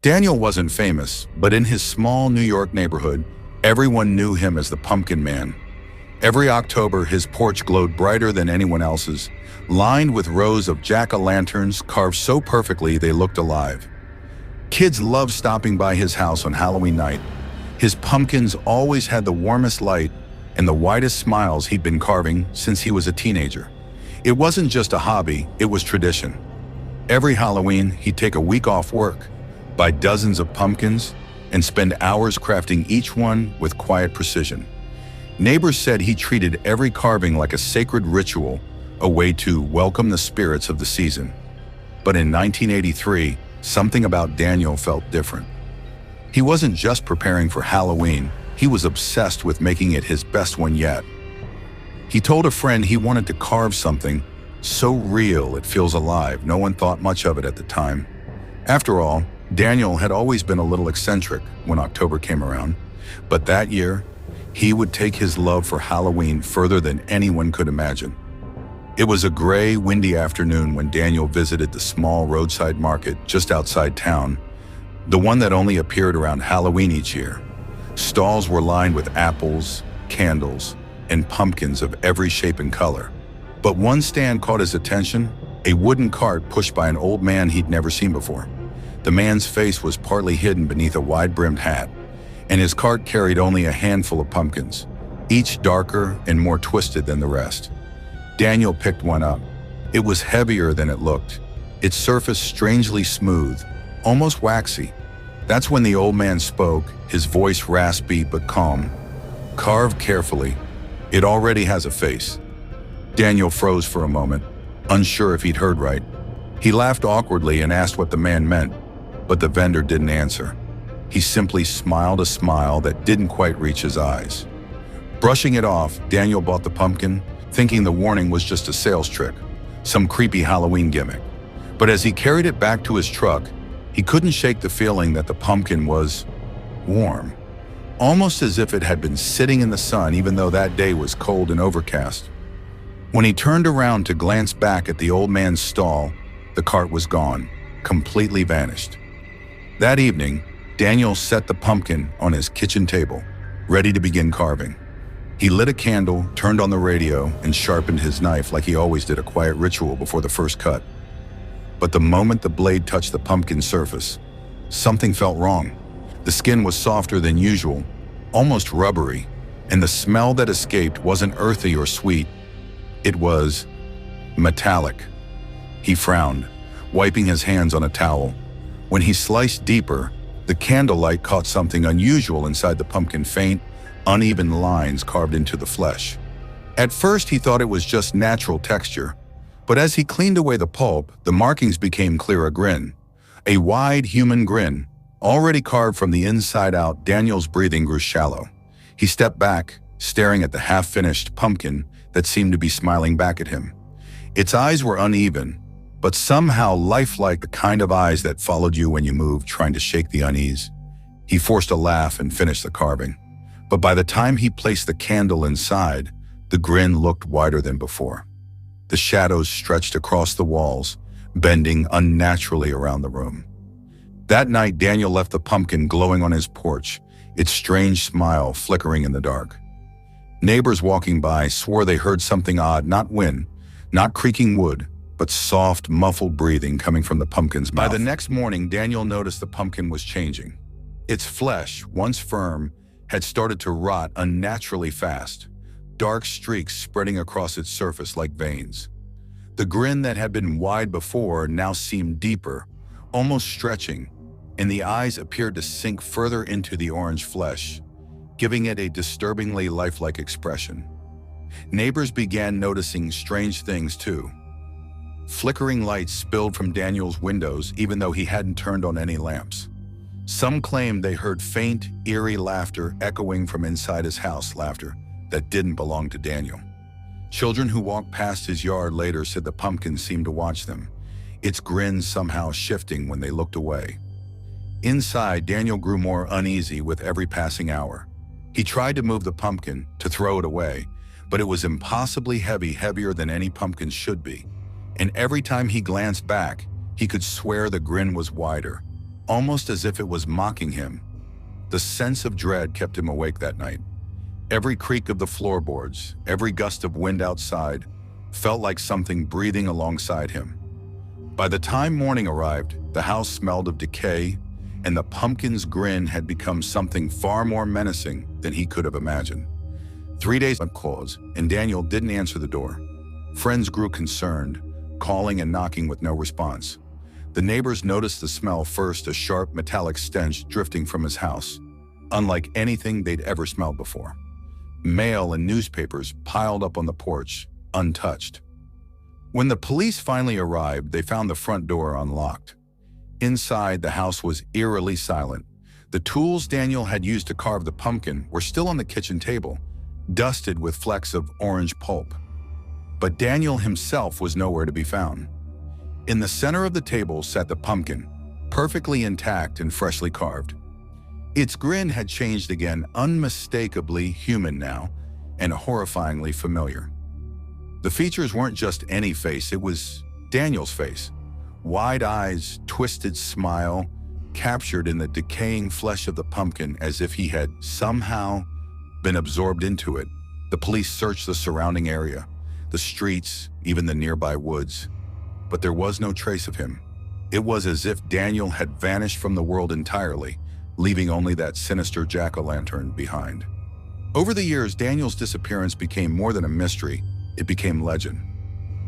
Daniel wasn't famous, but in his small New York neighborhood, everyone knew him as the Pumpkin Man. Every October, his porch glowed brighter than anyone else's, lined with rows of jack-o'-lanterns carved so perfectly they looked alive. Kids loved stopping by his house on Halloween night. His pumpkins always had the warmest light and the widest smiles he'd been carving since he was a teenager. It wasn't just a hobby, it was tradition. Every Halloween, he'd take a week off work, buy dozens of pumpkins, and spend hours crafting each one with quiet precision. Neighbors said he treated every carving like a sacred ritual, a way to welcome the spirits of the season. But in 1983, something about Daniel felt different. He wasn't just preparing for Halloween, he was obsessed with making it his best one yet. He told a friend he wanted to carve something so real it feels alive. No one thought much of it at the time. After all, Daniel had always been a little eccentric when October came around, but that year, he would take his love for Halloween further than anyone could imagine. It was a gray, windy afternoon when Daniel visited the small roadside market just outside town, the one that only appeared around Halloween each year. Stalls were lined with apples, candles, and pumpkins of every shape and color. But one stand caught his attention, a wooden cart pushed by an old man he'd never seen before. The man's face was partly hidden beneath a wide-brimmed hat, and his cart carried only a handful of pumpkins, each darker and more twisted than the rest. Daniel picked one up. It was heavier than it looked, its surface strangely smooth, almost waxy. That's when the old man spoke, his voice raspy but calm. "Carve carefully. It already has a face." Daniel froze for a moment, unsure if he'd heard right. He laughed awkwardly and asked what the man meant, but the vendor didn't answer. He simply smiled a smile that didn't quite reach his eyes. Brushing it off, Daniel bought the pumpkin, thinking the warning was just a sales trick, some creepy Halloween gimmick. But as he carried it back to his truck, he couldn't shake the feeling that the pumpkin was warm, almost as if it had been sitting in the sun even though that day was cold and overcast. When he turned around to glance back at the old man's stall, the cart was gone, completely vanished. That evening, Daniel set the pumpkin on his kitchen table, ready to begin carving. He lit a candle, turned on the radio, and sharpened his knife like he always did a quiet ritual before the first cut. But the moment the blade touched the pumpkin's surface, something felt wrong. The skin was softer than usual, almost rubbery, and the smell that escaped wasn't earthy or sweet. It was metallic. He frowned, wiping his hands on a towel. When he sliced deeper, the candlelight caught something unusual inside the pumpkin, faint, uneven lines carved into the flesh. At first, he thought it was just natural texture, but as he cleaned away the pulp, the markings became clear. A grin, a wide human grin, already carved from the inside out. Daniel's breathing grew shallow. He stepped back, staring at the half-finished pumpkin that seemed to be smiling back at him. Its eyes were uneven, but somehow lifelike, the kind of eyes that followed you when you moved, trying to shake the unease. He forced a laugh and finished the carving. But by the time he placed the candle inside, the grin looked wider than before. The shadows stretched across the walls, bending unnaturally around the room. That night, Daniel left the pumpkin glowing on his porch, its strange smile flickering in the dark. Neighbors walking by swore they heard something odd, not wind, not creaking wood, but soft, muffled breathing coming from the pumpkin's mouth. By the next morning, Daniel noticed the pumpkin was changing. Its flesh, once firm, had started to rot unnaturally fast, dark streaks spreading across its surface like veins. The grin that had been wide before now seemed deeper, almost stretching, and the eyes appeared to sink further into the orange flesh, giving it a disturbingly lifelike expression. Neighbors began noticing strange things too. Flickering lights spilled from Daniel's windows even though he hadn't turned on any lamps. Some claimed they heard faint, eerie laughter echoing from inside his house, laughter that didn't belong to Daniel. Children who walked past his yard later said the pumpkin seemed to watch them, its grin somehow shifting when they looked away. Inside, Daniel grew more uneasy with every passing hour. He tried to move the pumpkin, to throw it away, but it was impossibly heavy, heavier than any pumpkin should be. And every time he glanced back, he could swear the grin was wider, almost as if it was mocking him. The sense of dread kept him awake that night. Every creak of the floorboards, every gust of wind outside, felt like something breathing alongside him. By the time morning arrived, the house smelled of decay, and the pumpkin's grin had become something far more menacing than he could have imagined. 3 days of calls, and Daniel didn't answer the door. Friends grew concerned, calling and knocking with no response. The neighbors noticed the smell first, a sharp metallic stench drifting from his house, unlike anything they'd ever smelled before. Mail and newspapers piled up on the porch, untouched. When the police finally arrived, they found the front door unlocked. Inside, the house was eerily silent. The tools Daniel had used to carve the pumpkin were still on the kitchen table, dusted with flecks of orange pulp. But Daniel himself was nowhere to be found. In the center of the table sat the pumpkin, perfectly intact and freshly carved. Its grin had changed again, unmistakably human now, and horrifyingly familiar. The features weren't just any face, it was Daniel's face. Wide eyes, twisted smile, captured in the decaying flesh of the pumpkin as if he had somehow been absorbed into it. The police searched the surrounding area, the streets, even the nearby woods. But there was no trace of him. It was as if Daniel had vanished from the world entirely, leaving only that sinister jack-o'-lantern behind. Over the years, Daniel's disappearance became more than a mystery. It became legend.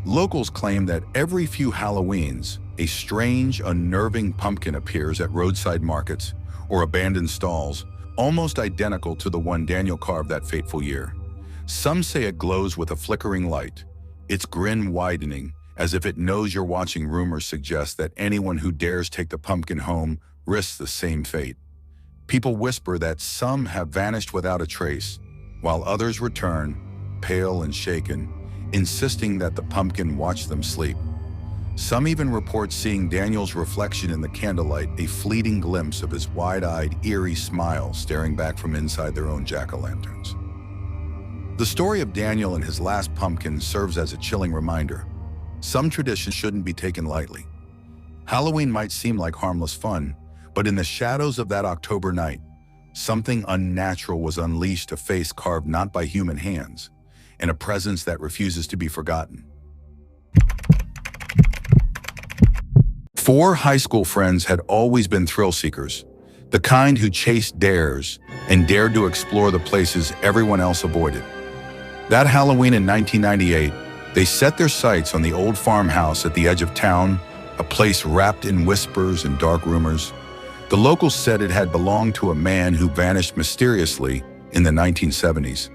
Locals claim that every few Halloweens, a strange, unnerving pumpkin appears at roadside markets or abandoned stalls, almost identical to the one Daniel carved that fateful year. Some say it glows with a flickering light, its grin widening, as if it knows you're watching. Rumors suggest that anyone who dares take the pumpkin home risks the same fate. People whisper that some have vanished without a trace, while others return, pale and shaken, insisting that the pumpkin watch them sleep. Some even report seeing Daniel's reflection in the candlelight, a fleeting glimpse of his wide-eyed, eerie smile staring back from inside their own jack-o'-lanterns. The story of Daniel and his last pumpkin serves as a chilling reminder. Some traditions shouldn't be taken lightly. Halloween might seem like harmless fun, but in the shadows of that October night, something unnatural was unleashed, a face carved not by human hands, and a presence that refuses to be forgotten. 4 high school friends had always been thrill seekers, the kind who chased dares and dared to explore the places everyone else avoided. That Halloween in 1998, they set their sights on the old farmhouse at the edge of town, a place wrapped in whispers and dark rumors. The locals said it had belonged to a man who vanished mysteriously in the 1970s,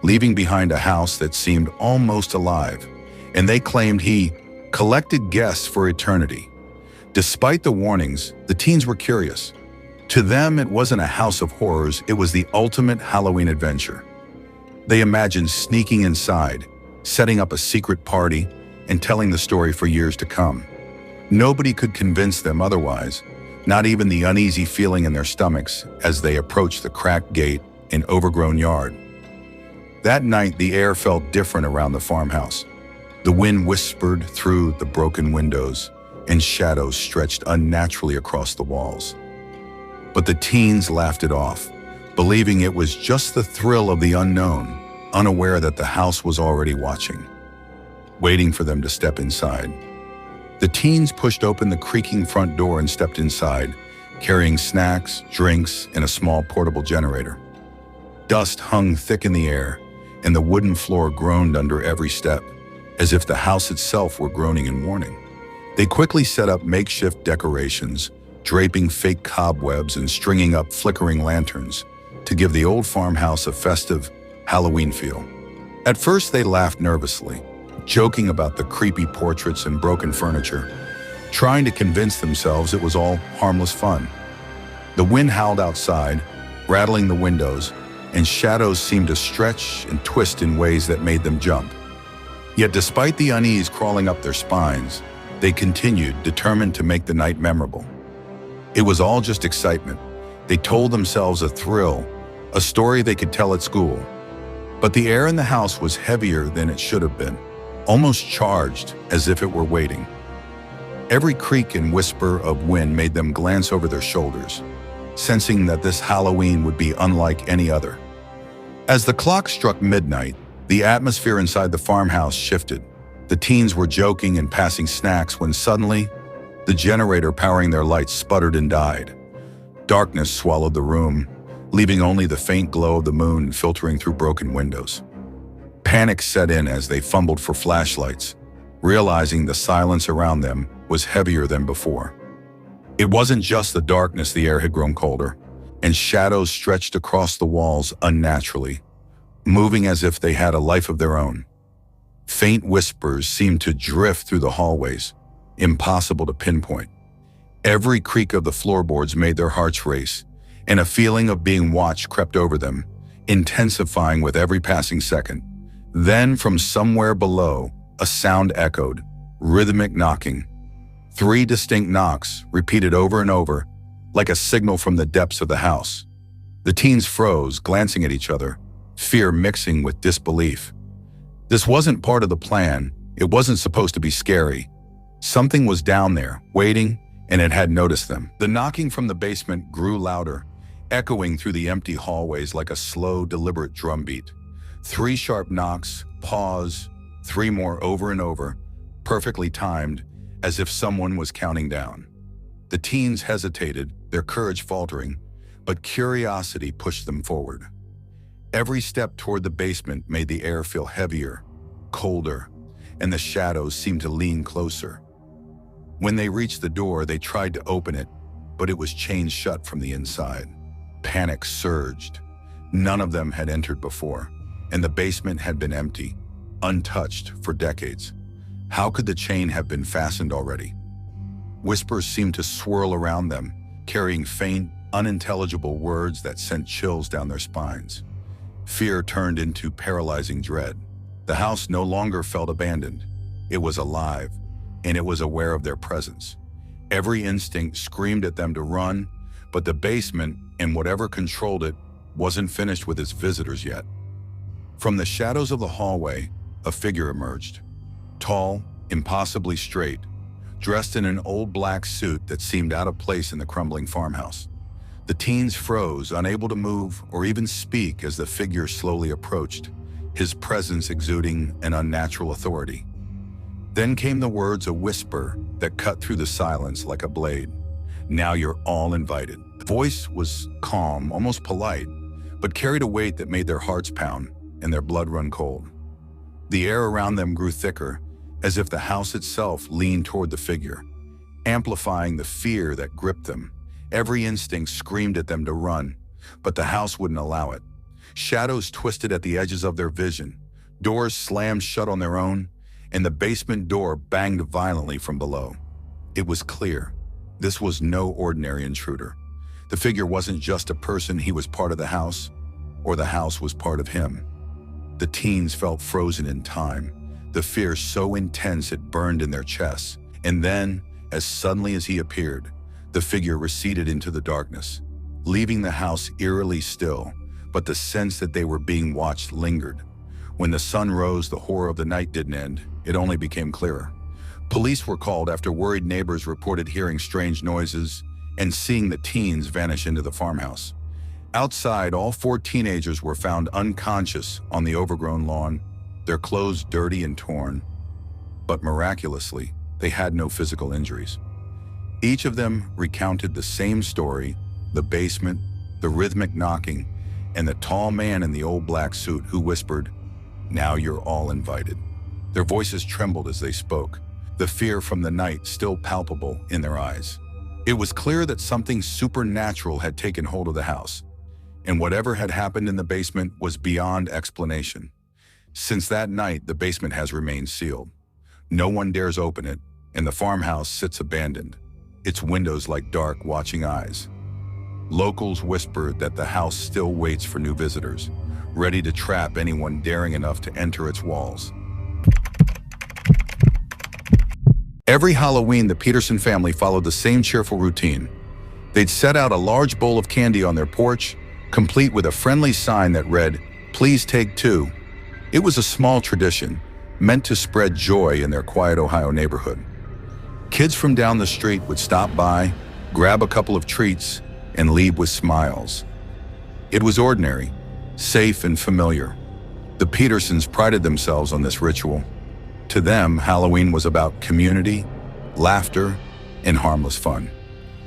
leaving behind a house that seemed almost alive, and they claimed he collected guests for eternity. Despite the warnings, the teens were curious. To them, it wasn't a house of horrors, it was the ultimate Halloween adventure. They imagined sneaking inside, setting up a secret party, and telling the story for years to come. Nobody could convince them otherwise, not even the uneasy feeling in their stomachs as they approached the cracked gate and overgrown yard. That night, the air felt different around the farmhouse. The wind whispered through the broken windows, and shadows stretched unnaturally across the walls. But the teens laughed it off, believing it was just the thrill of the unknown, unaware that the house was already watching, waiting for them to step inside. The teens pushed open the creaking front door and stepped inside, carrying snacks, drinks, and a small portable generator. Dust hung thick in the air, and the wooden floor groaned under every step, as if the house itself were groaning in warning. They quickly set up makeshift decorations, draping fake cobwebs and stringing up flickering lanterns to give the old farmhouse a festive Halloween feel. At first, they laughed nervously, joking about the creepy portraits and broken furniture, trying to convince themselves it was all harmless fun. The wind howled outside, rattling the windows, and shadows seemed to stretch and twist in ways that made them jump. Yet despite the unease crawling up their spines, they continued, determined to make the night memorable. It was all just excitement. They told themselves a thrill, a story they could tell at school. But the air in the house was heavier than it should have been, almost charged, as if it were waiting. Every creak and whisper of wind made them glance over their shoulders, sensing that this Halloween would be unlike any other. As the clock struck midnight, the atmosphere inside the farmhouse shifted. The teens were joking and passing snacks when suddenly, the generator powering their lights sputtered and died. Darkness swallowed the room, leaving only the faint glow of the moon filtering through broken windows. Panic set in as they fumbled for flashlights, realizing the silence around them was heavier than before. It wasn't just the darkness, the air had grown colder, and shadows stretched across the walls unnaturally, moving as if they had a life of their own. Faint whispers seemed to drift through the hallways, impossible to pinpoint. Every creak of the floorboards made their hearts race, and a feeling of being watched crept over them, intensifying with every passing second. Then, from somewhere below, a sound echoed, rhythmic knocking. 3 distinct knocks, repeated over and over, like a signal from the depths of the house. The teens froze, glancing at each other, fear mixing with disbelief. This wasn't part of the plan. It wasn't supposed to be scary. Something was down there, waiting, and it had noticed them. The knocking from the basement grew louder, echoing through the empty hallways like a slow, deliberate drumbeat. 3 sharp knocks, pause, 3 more over and over, perfectly timed, as if someone was counting down. The teens hesitated, their courage faltering, but curiosity pushed them forward. Every step toward the basement made the air feel heavier, colder, and the shadows seemed to lean closer. When they reached the door, they tried to open it, but it was chained shut from the inside. Panic surged. None of them had entered before, and the basement had been empty, untouched for decades. How could the chain have been fastened already? Whispers seemed to swirl around them, carrying faint, unintelligible words that sent chills down their spines. Fear turned into paralyzing dread. The house no longer felt abandoned. It was alive, and it was aware of their presence. Every instinct screamed at them to run, but the basement, and whatever controlled it, wasn't finished with its visitors yet. From the shadows of the hallway, a figure emerged. Tall, impossibly straight, dressed in an old black suit that seemed out of place in the crumbling farmhouse. The teens froze, unable to move or even speak as the figure slowly approached, his presence exuding an unnatural authority. Then came the words, a whisper that cut through the silence like a blade. "Now you're all invited." The voice was calm, almost polite, but carried a weight that made their hearts pound and their blood run cold. The air around them grew thicker, as if the house itself leaned toward the figure, amplifying the fear that gripped them. Every instinct screamed at them to run, but the house wouldn't allow it. Shadows twisted at the edges of their vision, doors slammed shut on their own, and the basement door banged violently from below. It was clear. This was no ordinary intruder. The figure wasn't just a person, he was part of the house, or the house was part of him. The teens felt frozen in time, the fear so intense it burned in their chests. And then, as suddenly as he appeared, the figure receded into the darkness, leaving the house eerily still, but the sense that they were being watched lingered. When the sun rose, the horror of the night didn't end, it only became clearer. Police were called after worried neighbors reported hearing strange noises and seeing the teens vanish into the farmhouse. Outside, all 4 teenagers were found unconscious on the overgrown lawn, their clothes dirty and torn. But miraculously, they had no physical injuries. Each of them recounted the same story: the basement, the rhythmic knocking, and the tall man in the old black suit who whispered, "Now you're all invited." Their voices trembled as they spoke, the fear from the night still palpable in their eyes. It was clear that something supernatural had taken hold of the house, and whatever had happened in the basement was beyond explanation. Since that night, the basement has remained sealed. No one dares open it, and the farmhouse sits abandoned, its windows like dark, watching eyes. Locals whisper that the house still waits for new visitors, ready to trap anyone daring enough to enter its walls. Every Halloween, the Peterson family followed the same cheerful routine. They'd set out a large bowl of candy on their porch, complete with a friendly sign that read, "Please take 2." It was a small tradition, meant to spread joy in their quiet Ohio neighborhood. Kids from down the street would stop by, grab a couple of treats, and leave with smiles. It was ordinary, safe, and familiar. The Petersons prided themselves on this ritual. To them, Halloween was about community, laughter, and harmless fun.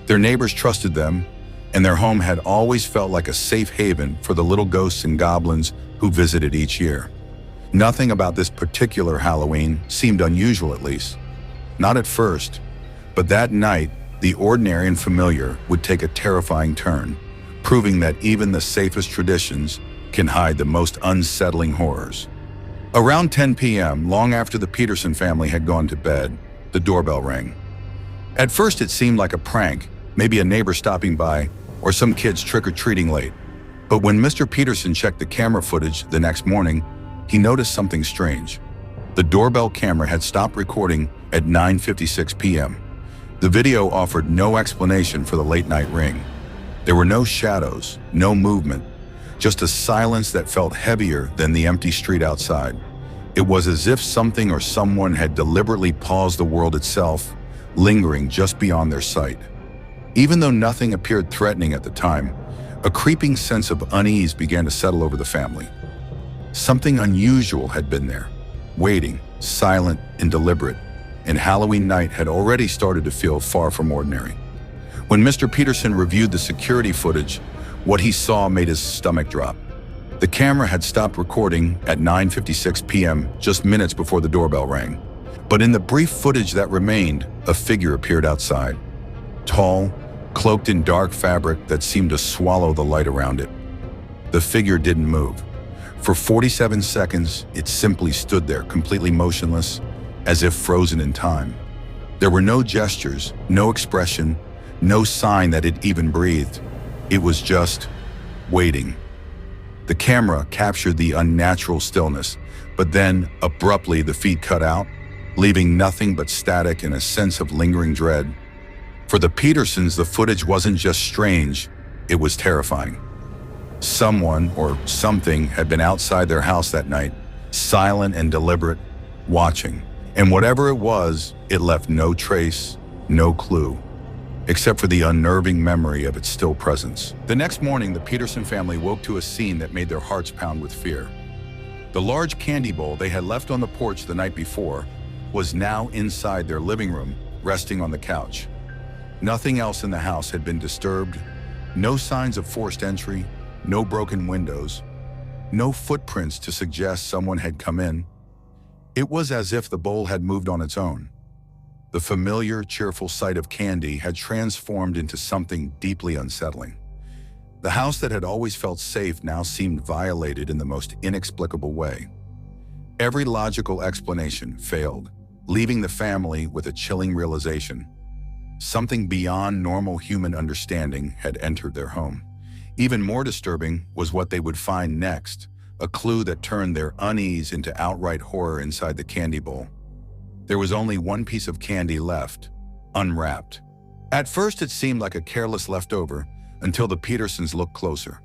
Their neighbors trusted them, and their home had always felt like a safe haven for the little ghosts and goblins who visited each year. Nothing about this particular Halloween seemed unusual, at least. Not at first, but that night, the ordinary and familiar would take a terrifying turn, proving that even the safest traditions can hide the most unsettling horrors. Around 10 p.m., long after the Peterson family had gone to bed, the doorbell rang. At first, it seemed like a prank, maybe a neighbor stopping by, or some kids trick-or-treating late. But when Mr. Peterson checked the camera footage the next morning, he noticed something strange. The doorbell camera had stopped recording at 9:56 p.m. The video offered no explanation for the late-night ring. There were no shadows, no movement, just a silence that felt heavier than the empty street outside. It was as if something or someone had deliberately paused the world itself, lingering just beyond their sight. Even though nothing appeared threatening at the time, a creeping sense of unease began to settle over the family. Something unusual had been there, waiting, silent and deliberate, and Halloween night had already started to feel far from ordinary. When Mr. Peterson reviewed the security footage, what he saw made his stomach drop. The camera had stopped recording at 9:56 p.m., just minutes before the doorbell rang. But in the brief footage that remained, a figure appeared outside. Tall, cloaked in dark fabric that seemed to swallow the light around it. The figure didn't move. For 47 seconds, it simply stood there, completely motionless, as if frozen in time. There were no gestures, no expression, no sign that it even breathed. It was just waiting. The camera captured the unnatural stillness, but then, abruptly, the feed cut out, leaving nothing but static and a sense of lingering dread. For the Petersons, the footage wasn't just strange, it was terrifying. Someone or something had been outside their house that night, silent and deliberate, watching. And whatever it was, it left no trace, no clue, except for the unnerving memory of its still presence. The next morning, the Peterson family woke to a scene that made their hearts pound with fear. The large candy bowl they had left on the porch the night before was now inside their living room, resting on the couch. Nothing else in the house had been disturbed, no signs of forced entry, no broken windows, no footprints to suggest someone had come in. It was as if the bowl had moved on its own. The familiar, cheerful sight of candy had transformed into something deeply unsettling. The house that had always felt safe now seemed violated in the most inexplicable way. Every logical explanation failed, leaving the family with a chilling realization. Something beyond normal human understanding had entered their home. Even more disturbing was what they would find next, a clue that turned their unease into outright horror inside the candy bowl. There was only one piece of candy left, unwrapped. At first, it seemed like a careless leftover until the Petersons looked closer.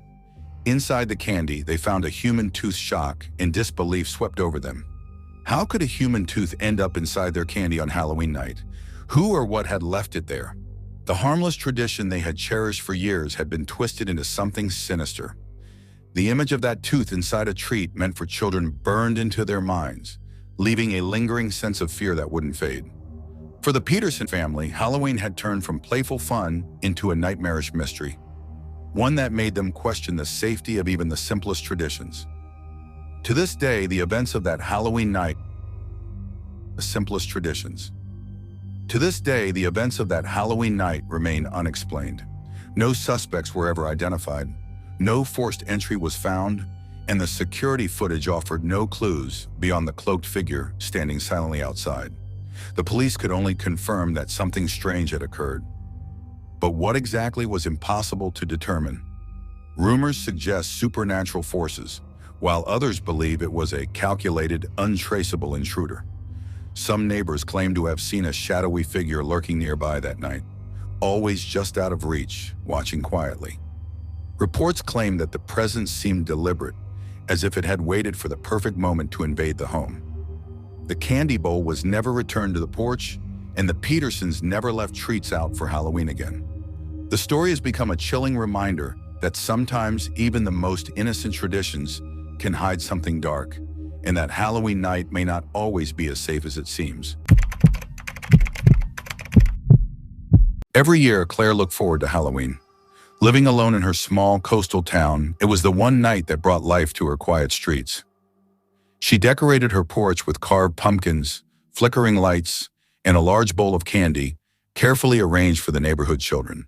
Inside the candy, they found a human tooth. Shock and disbelief swept over them. How could a human tooth end up inside their candy on Halloween night? Who or what had left it there? The harmless tradition they had cherished for years had been twisted into something sinister. The image of that tooth inside a treat meant for children burned into their minds, leaving a lingering sense of fear that wouldn't fade. For the Peterson family, Halloween had turned from playful fun into a nightmarish mystery, one that made them question the safety of even the simplest traditions. To this day, the events of that Halloween night, the simplest traditions. To this day, the events of that Halloween night remain unexplained. No suspects were ever identified, no forced entry was found, and the security footage offered no clues beyond the cloaked figure standing silently outside. The police could only confirm that something strange had occurred. But what exactly was impossible to determine? Rumors suggest supernatural forces, while others believe it was a calculated, untraceable intruder. Some neighbors claim to have seen a shadowy figure lurking nearby that night, always just out of reach, watching quietly. Reports claim that the presence seemed deliberate, as if it had waited for the perfect moment to invade the home. The candy bowl was never returned to the porch, and the Petersons never left treats out for Halloween again. The story has become a chilling reminder that sometimes even the most innocent traditions can hide something dark, and that Halloween night may not always be as safe as it seems. Every year, Claire looked forward to Halloween. Living alone in her small coastal town, it was the one night that brought life to her quiet streets. She decorated her porch with carved pumpkins, flickering lights, and a large bowl of candy, carefully arranged for the neighborhood children.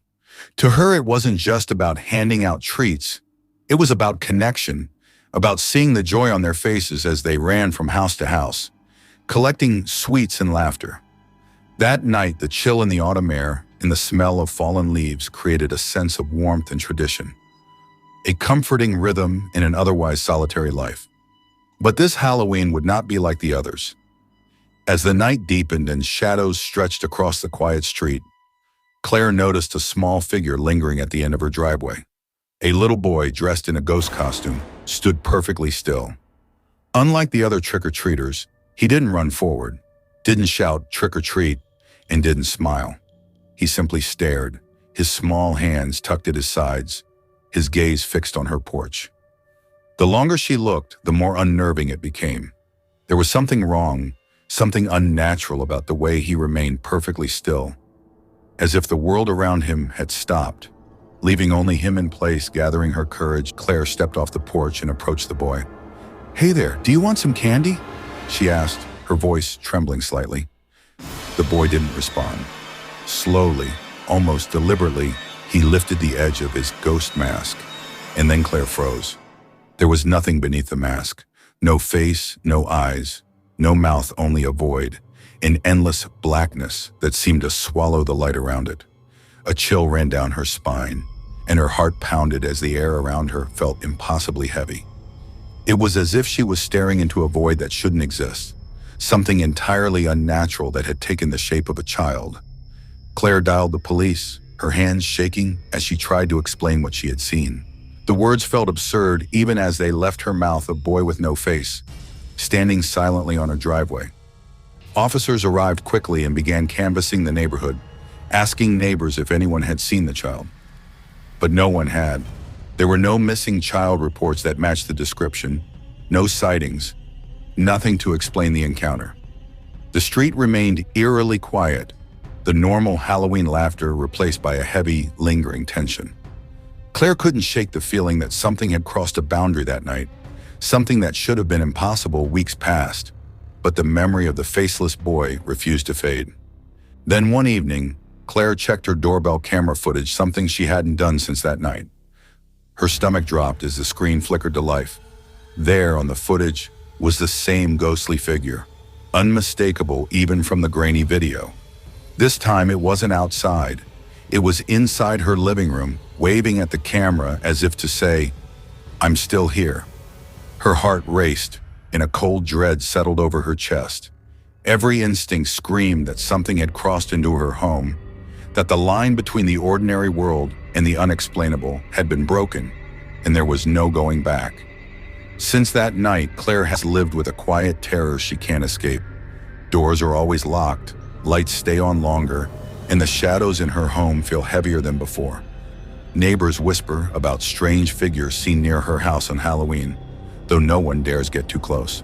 To her, it wasn't just about handing out treats. It was about connection, about seeing the joy on their faces as they ran from house to house, collecting sweets and laughter. That night, the chill in the autumn air and the smell of fallen leaves created a sense of warmth and tradition, a comforting rhythm in an otherwise solitary life. But this Halloween would not be like the others. As the night deepened and shadows stretched across the quiet street, Claire noticed a small figure lingering at the end of her driveway. A little boy dressed in a ghost costume stood perfectly still. Unlike the other trick-or-treaters, he didn't run forward, didn't shout trick or treat, and didn't smile. He simply stared, his small hands tucked at his sides, his gaze fixed on her porch. The longer she looked, the more unnerving it became. There was something wrong, something unnatural about the way he remained perfectly still, as if the world around him had stopped. Leaving only him in place, gathering her courage, Claire stepped off the porch and approached the boy. "Hey there, do you want some candy?" she asked, her voice trembling slightly. The boy didn't respond. Slowly, almost deliberately, he lifted the edge of his ghost mask, and then Claire froze. There was nothing beneath the mask. No face, no eyes, no mouth, only a void, an endless blackness that seemed to swallow the light around it. A chill ran down her spine, and her heart pounded as the air around her felt impossibly heavy. It was as if she was staring into a void that shouldn't exist, something entirely unnatural that had taken the shape of a child. Claire dialed the police, her hands shaking as she tried to explain what she had seen. The words felt absurd even as they left her mouth, a boy with no face, standing silently on her driveway. Officers arrived quickly and began canvassing the neighborhood, asking neighbors if anyone had seen the child. But no one had. There were no missing child reports that matched the description, no sightings, nothing to explain the encounter. The street remained eerily quiet, the normal Halloween laughter replaced by a heavy, lingering tension. Claire couldn't shake the feeling that something had crossed a boundary that night, something that should have been impossible weeks past, but the memory of the faceless boy refused to fade. Then one evening, Claire checked her doorbell camera footage, something she hadn't done since that night. Her stomach dropped as the screen flickered to life. There on the footage was the same ghostly figure, unmistakable even from the grainy video. This time it wasn't outside. It was inside her living room, waving at the camera as if to say, "I'm still here." Her heart raced, and a cold dread settled over her chest. Every instinct screamed that something had crossed into her home, that the line between the ordinary world and the unexplainable had been broken, and there was no going back. Since that night, Claire has lived with a quiet terror she can't escape. Doors are always locked, lights stay on longer, and the shadows in her home feel heavier than before. Neighbors whisper about strange figures seen near her house on Halloween, though no one dares get too close.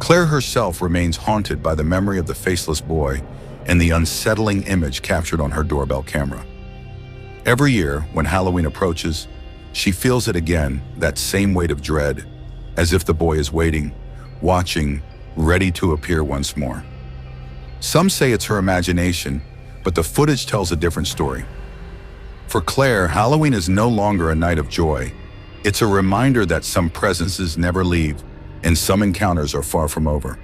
Claire herself remains haunted by the memory of the faceless boy and the unsettling image captured on her doorbell camera. Every year, when Halloween approaches, she feels it again, that same weight of dread, as if the boy is waiting, watching, ready to appear once more. Some say it's her imagination, but the footage tells a different story. For Claire, Halloween is no longer a night of joy. It's a reminder that some presences never leave, and some encounters are far from over.